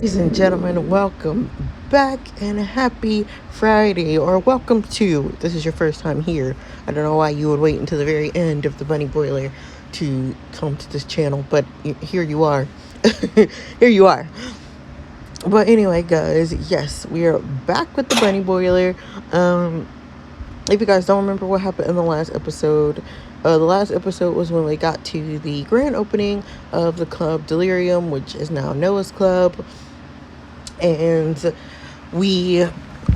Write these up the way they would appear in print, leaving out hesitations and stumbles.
Ladies and gentlemen, welcome back and happy Friday, or welcome to, this is your first time here. I don't know why you would wait until the very end of the bunny boiler to come to this channel, but here you are. Here you are. But anyway, guys, yes, we are back with the bunny boiler. If you guys don't remember what happened in the last episode was when we got to the grand opening of the club Delirium, which is now Noah's Club. And we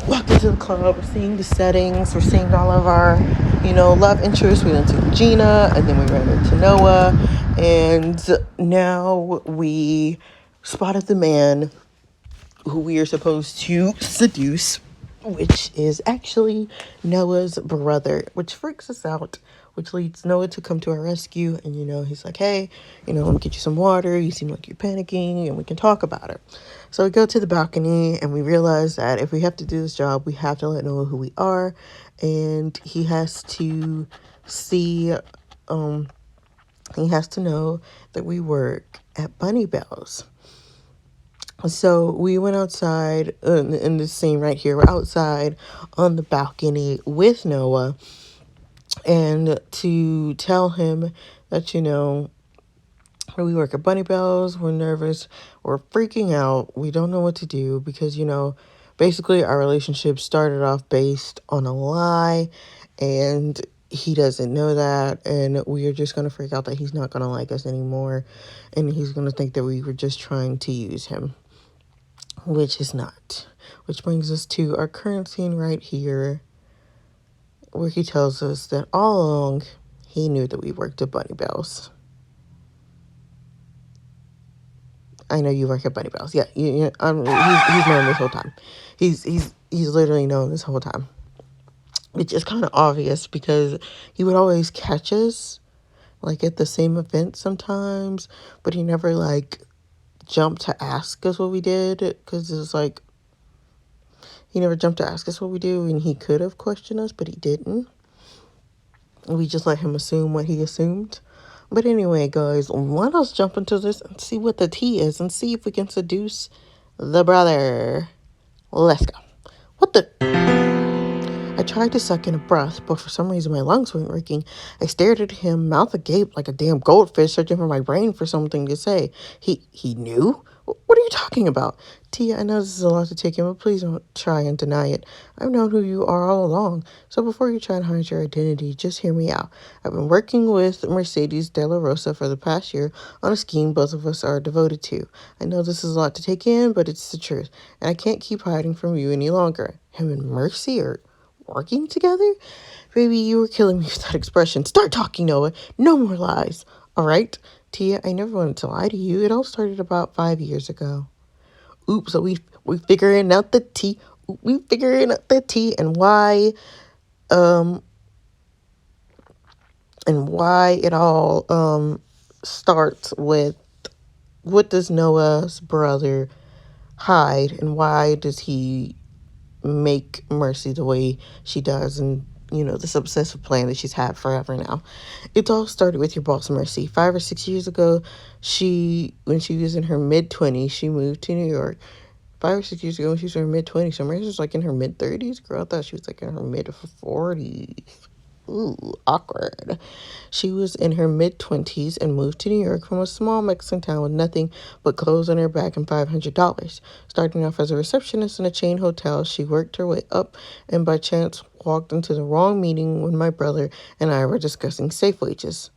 walked into the club, we're seeing the settings, we're seeing all of our, love interests. We went to Gina, and then we ran into Noah, and now we spotted the man who we are supposed to seduce, which is actually Noah's brother, which freaks us out, which leads Noah to come to our rescue. And, he's like, hey, let me get you some water. You seem like you're panicking, and we can talk about it. So we go to the balcony, and we realize that if we have to do this job, we have to let Noah who we are. And he has to see, he has to know that we work at Bunny Bells. So we went outside in this scene right here. We're outside on the balcony with Noah, and to tell him that, we work at Bunny Bells, we're nervous, we're freaking out, we don't know what to do because, basically our relationship started off based on a lie, and he doesn't know that, and we are just going to freak out that he's not going to like us anymore, and he's going to think that we were just trying to use him. Which is not. Which brings us to our current scene right here, where he tells us that all along he knew that we worked at Bunny Bells. I know you work at Bunny Bells. Yeah, he's known this whole time. He's literally known this whole time. Which is kind of obvious because he would always catch us, like, at the same event sometimes, but he never, jumped to ask us what we did, because it's like, he never jumped to ask us what we do, and he could have questioned us, but he didn't. We just let him assume what he assumed. But anyway, guys, let us jump into this and see what the tea is and see if we can seduce the brother. Let's go. What the? I tried to suck in a breath, but for some reason my lungs weren't working. I stared at him, mouth agape like a damn goldfish, searching for my brain for something to say. He knew? What are you talking about? Tia, I know this is a lot to take in, but please don't try and deny it. I've known who you are all along, so before you try and hide your identity, just hear me out. I've been working with Mercedes De La Rosa for the past year on a scheme both of us are devoted to. I know this is a lot to take in, but it's the truth, and I can't keep hiding from you any longer. Him and Mercy are working together? Baby, you were killing me with that expression. Start talking, Noah. No more lies. All right? Tia, I never wanted to lie to you. It all started about 5 years ago. Oops, so we figuring out the tea. We figuring out the tea and why it all starts with, what does Noah's brother hide, and why does he make Mercy the way she does, and this obsessive plan that she's had forever now. It all started with your boss, Mercy. 5 or 6 years ago, when she was in her mid-20s, she moved to New York. 5 or 6 years ago, when she was in her mid-20s, so Mercy was in her mid-30s. Girl, I thought she was in her mid-40s. Ooh, awkward. She was in her mid-20s and moved to New York from a small Mexican town with nothing but clothes on her back and $500. Starting off as a receptionist in a chain hotel, she worked her way up and by chance walked into the wrong meeting when my brother and I were discussing staff wages.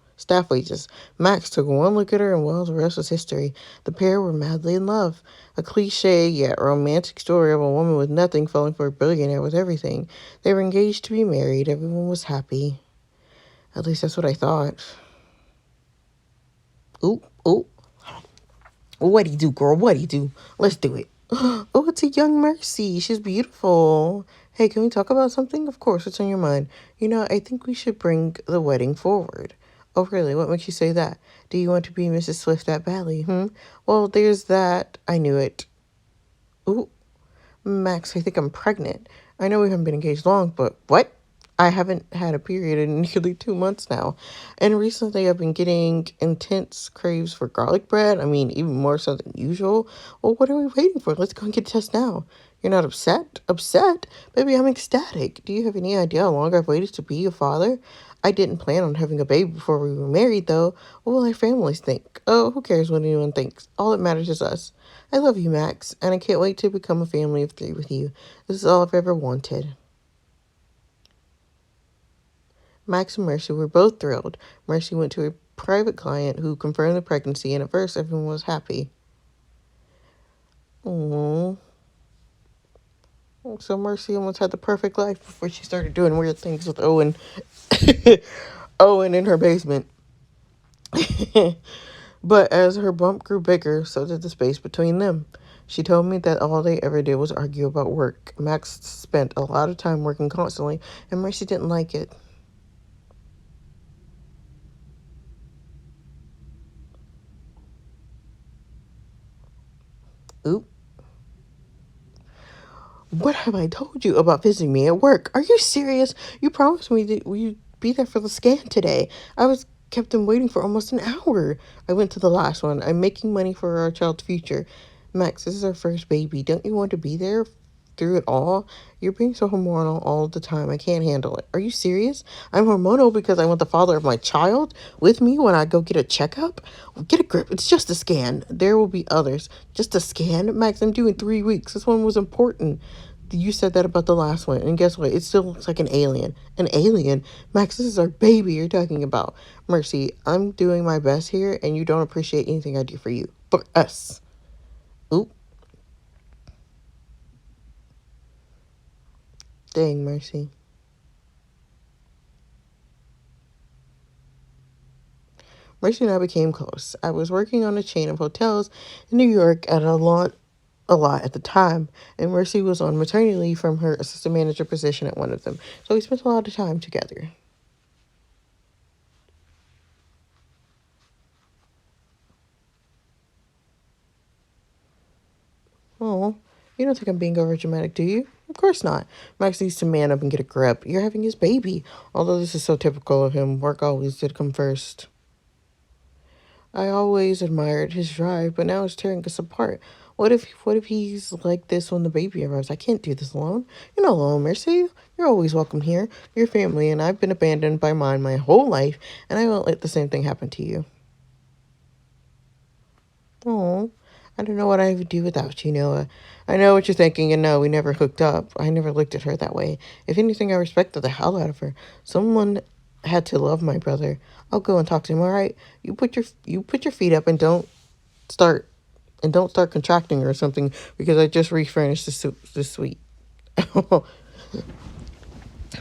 Max took one look at her and, well, the rest was history. The pair were madly in love. A cliche yet romantic story of a woman with nothing falling for a billionaire with everything. They were engaged to be married. Everyone was happy. At least that's what I thought. Ooh, ooh. What'd he do, girl? What'd he do? Let's do it. Oh, it's a young Mercy. She's beautiful. Hey, can we talk about something? Of course, what's on your mind? I think we should bring the wedding forward. Oh, really? What makes you say that? Do you want to be Mrs. Swift that badly, Well, there's that. I knew it. Ooh, Max, I think I'm pregnant. I know we haven't been engaged long, but what? I haven't had a period in nearly 2 months now. And recently I've been getting intense craves for garlic bread. I mean, even more so than usual. Well, what are we waiting for? Let's go and get a test now. You're not upset? Upset? Baby, I'm ecstatic. Do you have any idea how long I've waited to be a father? I didn't plan on having a baby before we were married, though. What will our families think? Oh, who cares what anyone thinks? All that matters is us. I love you, Max, and I can't wait to become a family of 3 with you. This is all I've ever wanted. Max and Mercy were both thrilled. Mercy went to a private client who confirmed the pregnancy, and at first everyone was happy. Aww. So Mercy almost had the perfect life before she started doing weird things with Owen. Owen in her basement. But as her bump grew bigger, so did the space between them. She told me that all they ever did was argue about work. Max spent a lot of time working constantly, and Mercy didn't like it. Oop. What have I told you about visiting me at work? Are you serious? You promised me that you'd be there for the scan today. I was kept them waiting for almost an hour. I went to the last one. I'm making money for our child's future. Max, this is our first baby. Don't you want to be there through it all? You're being so hormonal all the time. I can't handle it. Are you serious? I'm hormonal because I want the father of my child with me when I go get a checkup? Get a grip. It's just a scan. There will be others. Just a scan? Max, I'm doing 3 weeks. This one was important. You said that about the last one. And guess what? It still looks like an alien. An alien? Max, this is our baby you're talking about. Mercy, I'm doing my best here, and you don't appreciate anything I do for you. For us. Oop. Dang, Mercy. Mercy and I became close. I was working on a chain of hotels in New York at a lot at the time, and Mercy was on maternity leave from her assistant manager position at one of them. So we spent a lot of time together. Oh, you don't think I'm being over dramatic, do you? Of course not. Max needs to man up and get a grip. You're having his baby. Although this is so typical of him, work always did come first. I always admired his drive, but now it's tearing us apart. What if he's like this when the baby arrives? I can't do this alone. You're not alone, Mercy. You're always welcome here. Your family and I've been abandoned by mine my whole life, and I won't let the same thing happen to you. Oh, I don't know what I would do without you, Noah. I know what you're thinking, and no, we never hooked up. I never looked at her that way. If anything, I respected the hell out of her. Someone had to love my brother. I'll go and talk to him. All right, you put your feet up and start don't start contracting or something because I just refurnished the suite.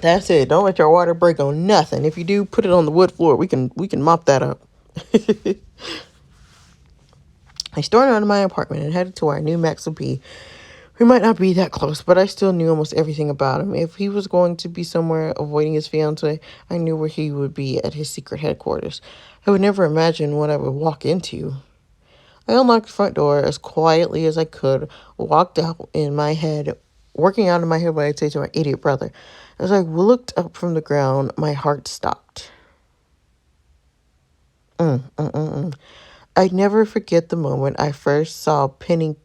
That's it. Don't let your water break on nothing. If you do, put it on the wood floor. We can mop that up. I stormed out of my apartment and headed to where I knew Max would be. We might not be that close, but I still knew almost everything about him. If he was going to be somewhere avoiding his fiance, I knew where he would be at his secret headquarters. I would never imagine what I would walk into. I unlocked the front door as quietly as I could, walked out in my head, working out in my head what I'd say to my idiot brother. As I looked up from the ground, my heart stopped. Mm, mm, mm, mm. I'd never forget the moment I first saw Penny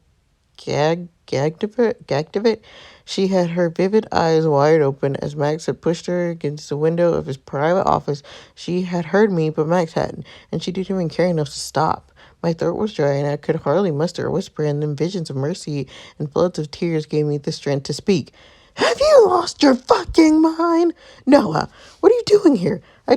Gagdevit. She had her vivid eyes wide open as Max had pushed her against the window of his private office. She had heard me, but Max hadn't, and she didn't even care enough to stop. My throat was dry, and I could hardly muster a whisper, and then visions of Mercy and floods of tears gave me the strength to speak. Have you lost your fucking mind? Noah, what are you doing here? I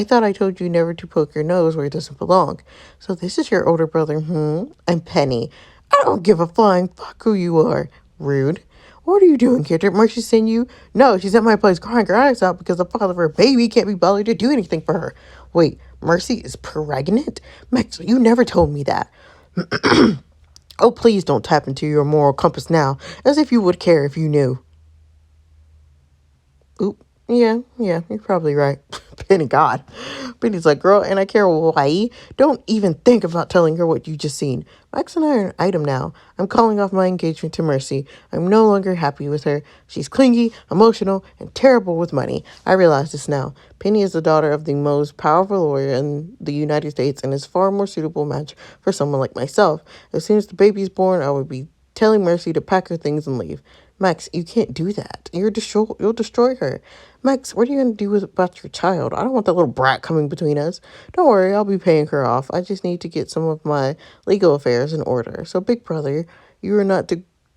thought I told you never to poke your nose where it doesn't belong. So this is your older brother, hmm? I'm Penny. I don't give a flying fuck who you are. Rude. What are you doing here? Did Mercy send you? No, she's at my place crying her eyes out because the father of her baby can't be bothered to do anything for her. Wait, Mercy is pregnant? Max, you never told me that. Oh, please don't tap into your moral compass now, as if you would care if you knew. Oop. Yeah, you're probably right. Penny, God. Penny's like, girl, and I care why. Don't even think about telling her what you just seen. Max and I are an item now. I'm calling off my engagement to Mercy. I'm no longer happy with her. She's clingy, emotional, and terrible with money. I realize this now. Penny is the daughter of the most powerful lawyer in the United States and is far more suitable match for someone like myself. As soon as the baby's born, I would be telling Mercy to pack her things and leave. Max, you can't do that. You'll destroy her. Max, what are you going to do about your child? I don't want that little brat coming between us. Don't worry, I'll be paying her off. I just need to get some of my legal affairs in order. So, big brother, you are not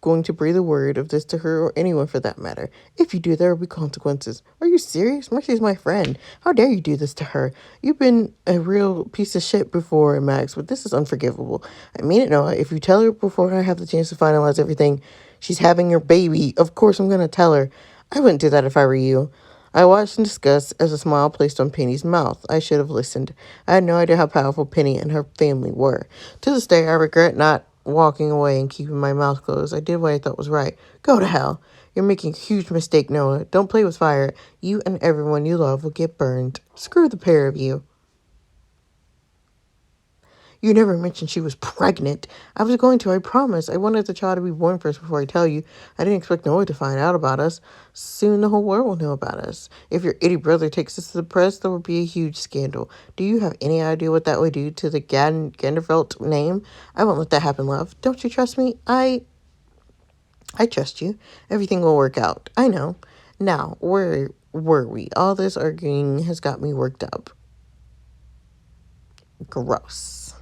going to breathe a word of this to her or anyone for that matter. If you do, there will be consequences. Are you serious? Mercy's my friend. How dare you do this to her? You've been a real piece of shit before, Max, but this is unforgivable. I mean it, Noah. If you tell her before I have the chance to finalize everything, she's having your baby. Of course I'm going to tell her. I wouldn't do that if I were you. I watched in disgust as a smile placed on Penny's mouth. I should have listened. I had no idea how powerful Penny and her family were. To this day, I regret not walking away and keeping my mouth closed. I did what I thought was right. Go to hell. You're making a huge mistake, Noah. Don't play with fire. You and everyone you love will get burned. Screw the pair of you. You never mentioned she was pregnant. I was going to, I promise. I wanted the child to be born first before I tell you. I didn't expect Noah to find out about us. Soon the whole world will know about us. If your idiot brother takes us to the press, there will be a huge scandal. Do you have any idea what that would do to the Ganderfeld name? I won't let that happen, love. Don't you trust me? I trust you. Everything will work out. I know. Now, where were we? All this arguing has got me worked up. Gross.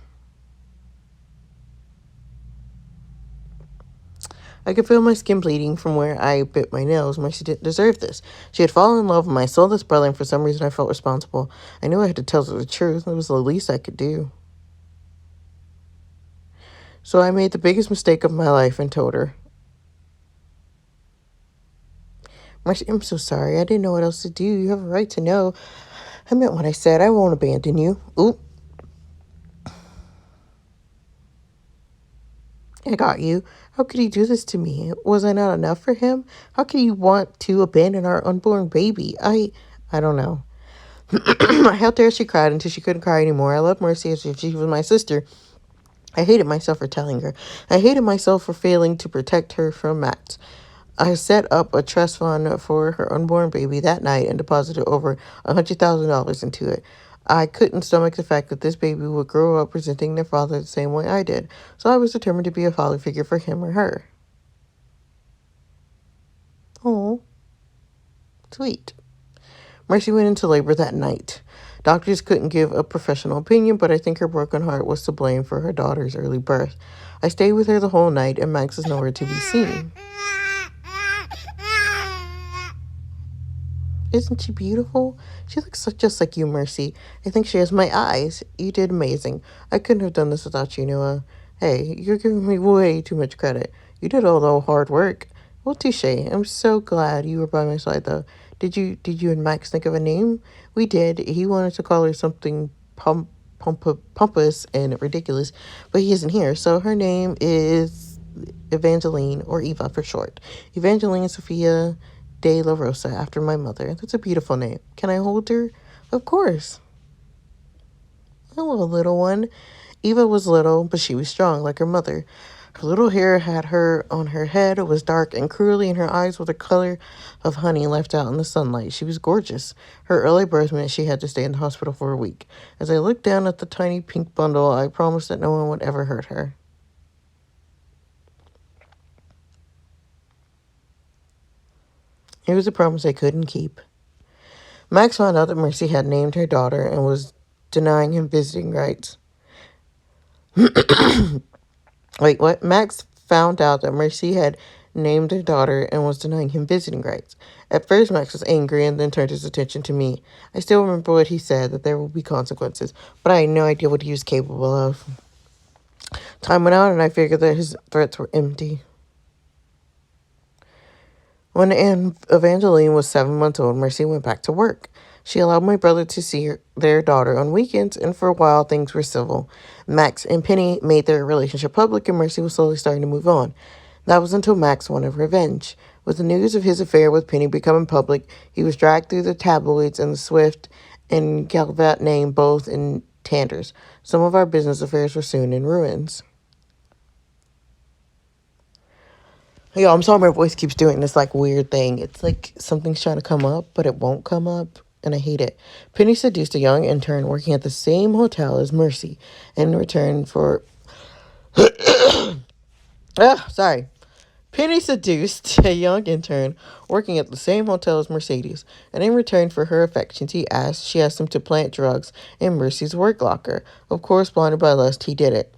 I could feel my skin bleeding from where I bit my nails. Mercy didn't deserve this. She had fallen in love with my soulless brother, and for some reason I felt responsible. I knew I had to tell her the truth. It was the least I could do. So I made the biggest mistake of my life and told her. Mercy, I'm so sorry. I didn't know what else to do. You have a right to know. I meant what I said. I won't abandon you. Oop. I got you. How could he do this to me? Was I not enough for him? How could he want to abandon our unborn baby? I don't know. I held her as she cried until she couldn't cry anymore. I loved Mercy as if she was my sister. I hated myself for telling her. I hated myself for failing to protect her from Max. I set up a trust fund for her unborn baby that night and deposited over $100,000 into it. I couldn't stomach the fact that this baby would grow up resenting their father the same way I did, so I was determined to be a father figure for him or her. Oh, sweet. Mercy went into labor that night. Doctors couldn't give a professional opinion, but I think her broken heart was to blame for her daughter's early birth. I stayed with her the whole night, and Max is nowhere to be seen. Isn't she beautiful? She looks just like you, Mercy. I think she has my eyes. You did amazing. I couldn't have done this without you, Noah. Hey, you're giving me way too much credit. You did all the hard work. Well, touche. I'm so glad you were by my side, though. Did you and Max think of a name? We did. He wanted to call her something pompous and ridiculous, but he isn't here. So her name is Evangeline, or Eva for short. Evangeline Sophia de la Rosa, after my mother. That's a beautiful name. Can I hold her? Of course. Hello, little one. Eva was little, but she was strong, like her mother. Her little hair had her on her head. It was dark and curly, and her eyes were the color of honey left out in the sunlight. She was gorgeous. Her early birth meant she had to stay in the hospital for a week. As I looked down at the tiny pink bundle, I promised that no one would ever hurt her. It was a promise I couldn't keep. Max found out that Mercy had named her daughter and was denying him visiting rights. Wait, what? Max found out that Mercy had named her daughter and was denying him visiting rights. At first, Max was angry and then turned his attention to me. I still remember what he said, that there will be consequences, but I had no idea what he was capable of. Time went on, and I figured that his threats were empty. When Evangeline was 7 months old, Mercy went back to work. She allowed my brother to see their daughter on weekends, and for a while things were civil. Max and Penny made their relationship public, and Mercy was slowly starting to move on. That was until Max wanted revenge. With the news of his affair with Penny becoming public, he was dragged through the tabloids and the Swift and Galvat name both in tanders. Some of our business affairs were soon in ruins. Yo, I'm sorry my voice keeps doing this like weird thing. It's like something's trying to come up, but it won't come up, and I hate it. Penny seduced a young intern working at the same hotel as Mercy in return for. Sorry. Penny seduced a young intern working at the same hotel as Mercedes, and in return for her affections, she asked him to plant drugs in Mercy's work locker. Of course, blinded by lust, he did it.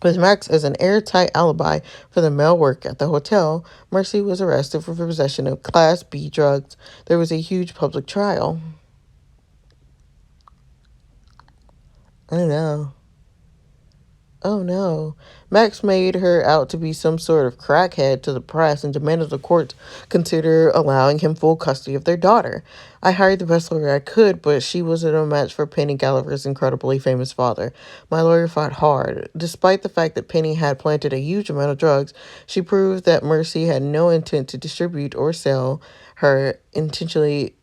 With Max as an airtight alibi for the male work at the hotel, Mercy was arrested for possession of Class B drugs. There was a huge public trial. I don't know. Oh no. Max made her out to be some sort of crackhead to the press and demanded the court consider allowing him full custody of their daughter. I hired the best lawyer I could, but she wasn't a match for Penny Gallagher's incredibly famous father. My lawyer fought hard. Despite the fact that Penny had planted a huge amount of drugs, she proved that Mercy had no intent to distribute or sell her intentionally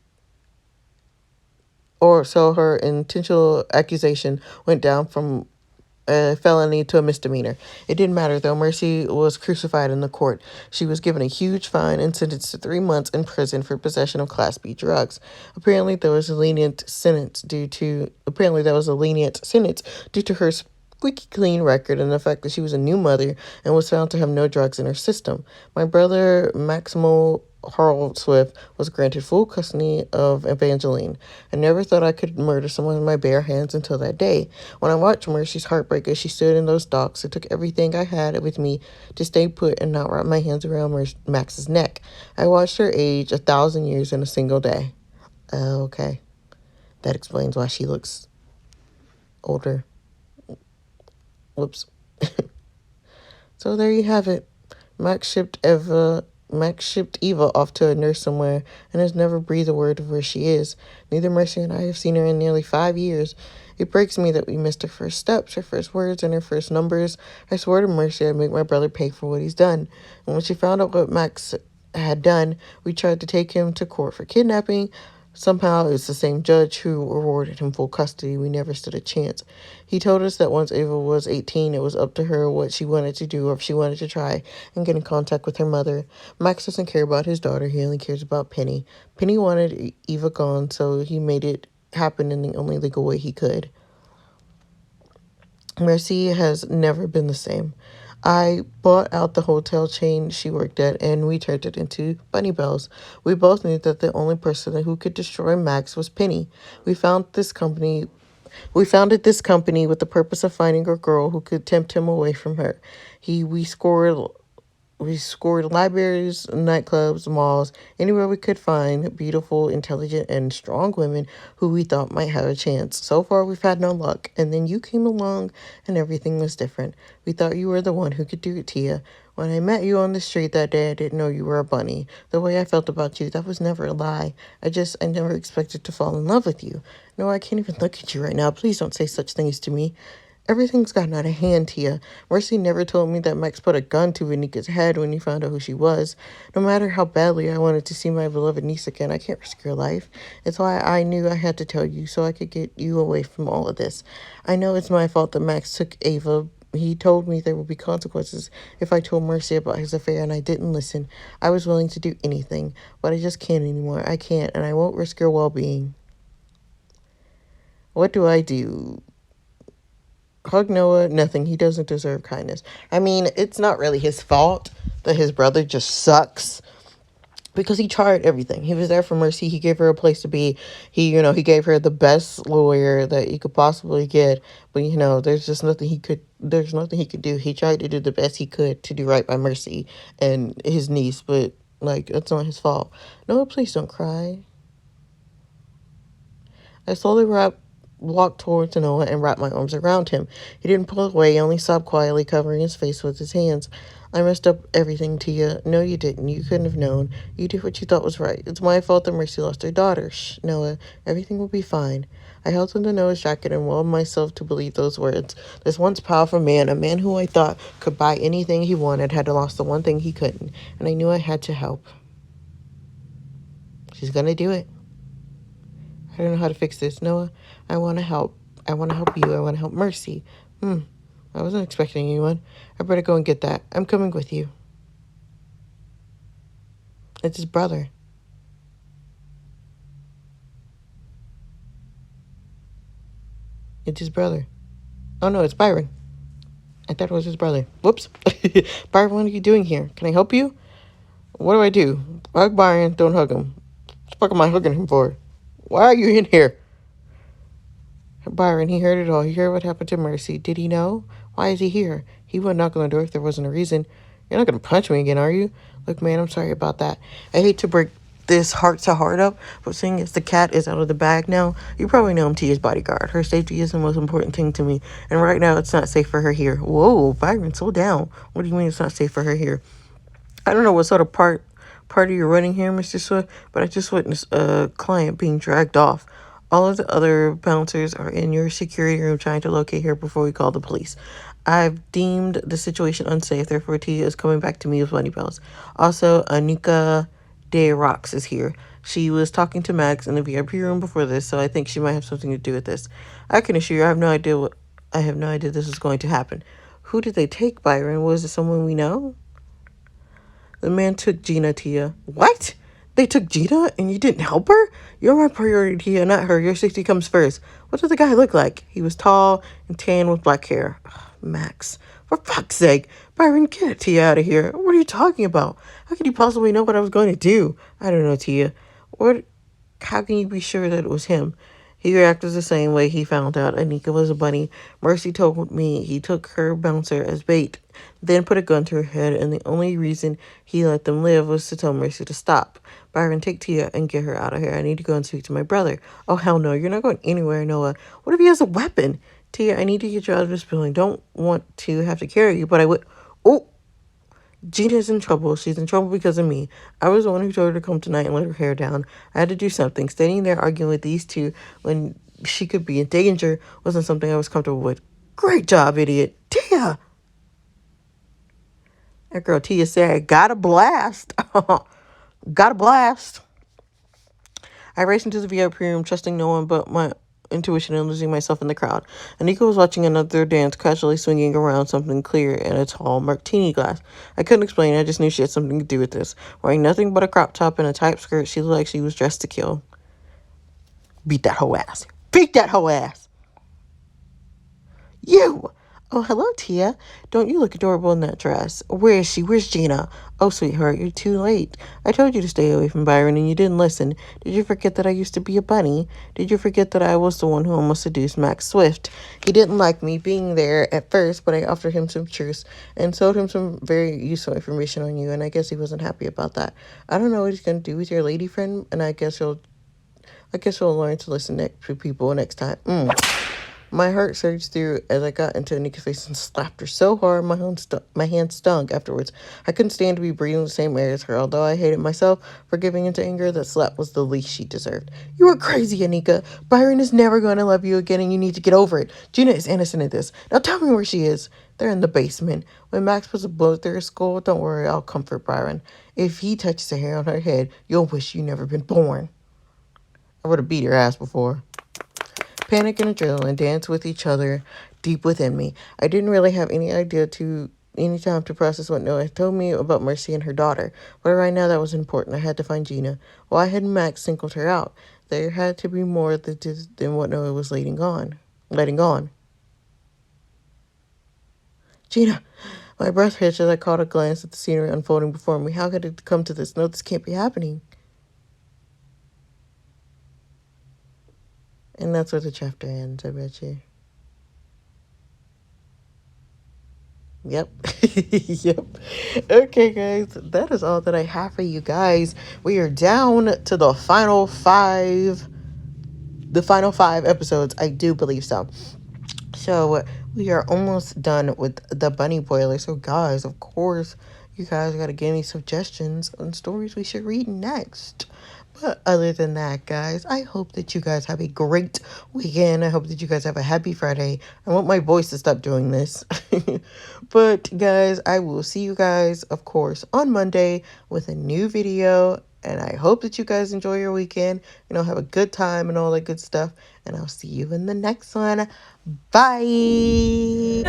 her intentional accusation went down from a felony to a misdemeanor. It didn't matter, though. Mercy was crucified in the court. She was given a huge fine and sentenced to 3 months in prison for possession of Class B drugs. Apparently, there was a lenient sentence due to her squeaky clean record and the fact that she was a new mother and was found to have no drugs in her system. My brother, Maximal Harold Swift, was granted full custody of Evangeline. I never thought I could murder someone with my bare hands until that day. When I watched Mercy's heartbreak as she stood in those docks, it took everything I had with me to stay put and not wrap my hands around Max's neck. I watched her age 1,000 years in a single day. Okay. That explains why she looks older. Whoops. So there you have it. Max shipped Eva Max shipped Eva off to a nurse somewhere and has never breathed a word of where she is. Neither Mercy and I have seen her in nearly 5 years. It breaks me that we missed her first steps, her first words, and her first numbers. I swore to Mercy I'd make my brother pay for what he's done. And when she found out what Max had done, we tried to take him to court for kidnapping. Somehow, it's the same judge who awarded him full custody. We never stood a chance. He told us that once Ava was 18, it was up to her what she wanted to do or if she wanted to try and get in contact with her mother. Max doesn't care about his daughter. He only cares about Penny. Penny wanted Eva gone, so he made it happen in the only legal way he could. Mercy has never been the same. I bought out the hotel chain she worked at and we turned it into Bunny Bells. We both knew that the only person who could destroy Max was Penny. We founded this company with the purpose of finding a girl who could tempt him away from her. We scored libraries, nightclubs, malls, anywhere we could find beautiful, intelligent, and strong women who we thought might have a chance. So far, we've had no luck. And then you came along and everything was different. We thought you were the one who could do it, Tia. When I met you on the street that day, I didn't know you were a bunny. The way I felt about you, that was never a lie. I never expected to fall in love with you. No, I can't even look at you right now. Please don't say such things to me. Everything's gotten out of hand, Tia. Mercy never told me that Max put a gun to Anika's head when he found out who she was. No matter how badly I wanted to see my beloved niece again, I can't risk her life. It's why I knew I had to tell you, so I could get you away from all of this. I know it's my fault that Max took Ava. He told me there would be consequences if I told Mercy about his affair, and I didn't listen. I was willing to do anything, but I just can't anymore. I can't, and I won't risk your well-being. What do I do? Hug Noah, nothing. He doesn't deserve kindness. I mean, it's not really his fault that his brother just sucks because he tried everything. He was there for Mercy. He gave her a place to be. He gave her the best lawyer that you could possibly get. But, there's nothing he could do. He tried to do the best he could to do right by Mercy and his niece, but, it's not his fault. Noah, please don't cry. I slowly walked towards Noah and wrapped my arms around him. He didn't pull away, he only sobbed quietly, covering his face with his hands. I messed up everything, Tia. No, you didn't. You couldn't have known. You did what you thought was right. It's my fault that Mercy lost her daughter. Shh, Noah. Everything will be fine. I held onto Noah's jacket and willed myself to believe those words. This once powerful man, a man who I thought could buy anything he wanted, had lost the one thing he couldn't, and I knew I had to help. She's gonna do it. I don't know how to fix this. Noah, I want to help. I want to help you. I want to help Mercy. I wasn't expecting anyone. I better go and get that. I'm coming with you. It's his brother. It's his brother. Oh, no, it's Byron. I thought it was his brother. Whoops. Byron, what are you doing here? Can I help you? What do I do? Hug Byron. Don't hug him. What the fuck am I hugging him for? Why are you in here? Byron, he heard it all. He heard what happened to Mercy. Did he know? Why is he here? He wouldn't knock on the door if there wasn't a reason. You're not going to punch me again, are you? Look, man, I'm sorry about that. I hate to break this heart-to-heart up, but seeing as the cat is out of the bag now, you probably know I'm Tia's bodyguard. Her safety is the most important thing to me, and right now it's not safe for her here. Whoa, Byron, slow down. What do you mean it's not safe for her here? I don't know what sort of party you're running here, Mr. Swift, but I just witnessed a client being dragged off. All of the other bouncers are in your security room trying to locate her before we call the police. I've deemed the situation unsafe, therefore Tia is coming back to me with Bunny Bells. Also, Anika De Rocks is here. She was talking to Max in the VIP room before this, so I think she might have something to do with this. I can assure you I have no idea this is going to happen. Who did they take, Byron? Was it someone we know? The man took Gina, Tia. What? They took Gina and you didn't help her? You're my priority, Tia, not her. Your safety comes first. What did the guy look like? He was tall and tan with black hair. Ugh, Max. For fuck's sake. Byron, get Tia out of here. What are you talking about? How could you possibly know what I was going to do? I don't know, Tia. How can you be sure that it was him? He reacted the same way he found out Anika was a bunny. Mercy told me he took her bouncer as bait, then put a gun to her head, and the only reason he let them live was to tell Mercy to stop. Byron, take Tia and get her out of here. I need to go and speak to my brother. Oh, hell no. You're not going anywhere, Noah. What if he has a weapon? Tia, I need to get you out of this building. Don't want to have to carry you, but I would... Oh! Gina's in trouble. She's in trouble because of me. I was the one who told her to come tonight and let her hair down. I had to do something. Standing there arguing with these two when she could be in danger wasn't something I was comfortable with. Great job, idiot. Tia! That girl Tia said, got a blast. Got a blast. I raced into the VIP room, trusting no one but my intuition and losing myself in the crowd. Anika was watching another dance, casually swinging around something clear in a tall martini glass. I couldn't explain. I just knew she had something to do with this. Wearing nothing but a crop top and a tight skirt, she looked like she was dressed to kill. Beat that hoe ass. Beat that hoe ass. You! Oh, hello, Tia. Don't you look adorable in that dress? Where is she? Where's Gina? Oh, sweetheart, you're too late. I told you to stay away from Byron and you didn't listen. Did you forget that I used to be a bunny? Did you forget that I was the one who almost seduced Max Swift? He didn't like me being there at first, but I offered him some truth and told him some very useful information on you, and I guess he wasn't happy about that. I don't know what he's going to do with your lady friend, and I guess he'll learn to listen to people next time. My heart surged through as I got into Anika's face and slapped her so hard my hand stung afterwards. I couldn't stand to be breathing the same air as her. Although I hated myself for giving into anger, that slap was the least she deserved. You are crazy, Anika. Byron is never going to love you again and you need to get over it. Gina is innocent in this. Now tell me where she is. They're in the basement. When Max puts a bullet through her skull, don't worry, I'll comfort Byron. If he touches a hair on her head, you'll wish you never been born. I would have beat her ass before. Panic and adrenaline danced with each other deep within me. I didn't really have any time to process what Noah told me about Mercy and her daughter. But right now that was important. I had to find Gina. Why had Max singled her out? There had to be more than what Noah was letting on. Gina! My breath hitched as I caught a glance at the scenery unfolding before me. How could it come to this? No, this can't be happening. And that's where the chapter ends, I bet you. Yep. Yep. Okay, guys. That is all that I have for you guys. We are down to the final five. The final 5 episodes. I do believe so. So, we are almost done with the bunny boiler. So, guys, of course, you guys got to give me suggestions on stories we should read next. But other than that, guys, I hope that you guys have a great weekend. I hope that you guys have a happy Friday. I want my voice to stop doing this. But, guys, I will see you guys, of course, on Monday with a new video. And I hope that you guys enjoy your weekend, have a good time and all that good stuff. And I'll see you in the next one. Bye.